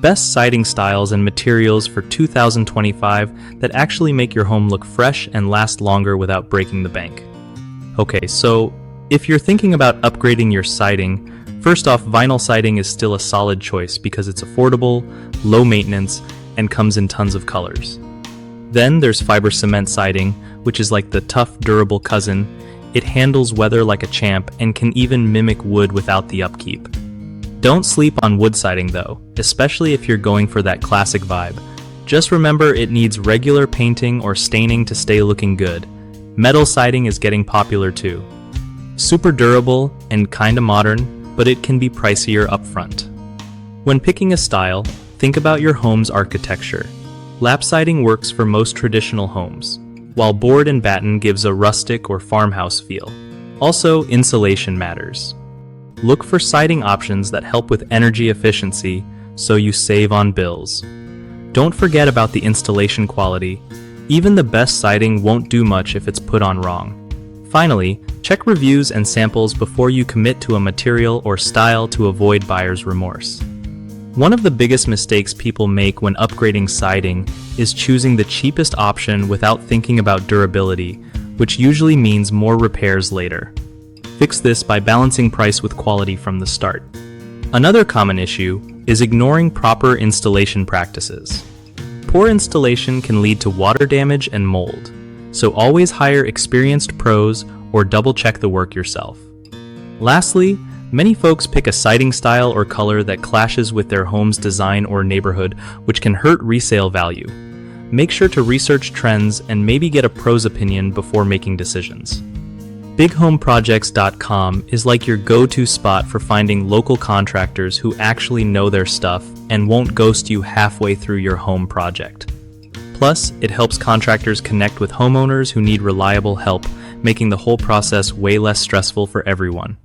best siding styles and materials for 2025 that actually make your home look fresh and last longer without breaking the bank. Okay, so if you're thinking about upgrading your siding, first off, vinyl siding is still a solid choice because it's affordable, low maintenance, and comes in tons of colors. Then there's fiber cement siding, which is like the tough, durable cousin. It handles weather like a champ and can even mimic wood without the upkeep. Don't sleep on wood siding though, especially if you're going for that classic vibe. Just remember it needs regular painting or staining to stay looking good. Metal siding is getting popular too. Super durable and kinda modern, but it can be pricier upfront. When picking a style, think about your home's architecture. Lap siding works for most traditional homes, while board and batten gives a rustic or farmhouse feel. Also, insulation matters. Look for siding options that help with energy efficiency so you save on bills. Don't forget about the installation quality. Even the best siding won't do much if it's put on wrong. Finally, check reviews and samples before you commit to a material or style to avoid buyer's remorse. One of the biggest mistakes people make when upgrading siding is choosing the cheapest option without thinking about durability, which usually means more repairs later. Fix this by balancing price with quality from the start. Another common issue is ignoring proper installation practices. Poor installation can lead to water damage and mold, so always hire experienced pros or double-check the work yourself. Lastly, many folks pick a siding style or color that clashes with their home's design or neighborhood, which can hurt resale value. Make sure to research trends and maybe get a pro's opinion before making decisions. BigHomeProjects.com is like your go-to spot for finding local contractors who actually know their stuff and won't ghost you halfway through your home project. Plus, it helps contractors connect with homeowners who need reliable help, making the whole process way less stressful for everyone.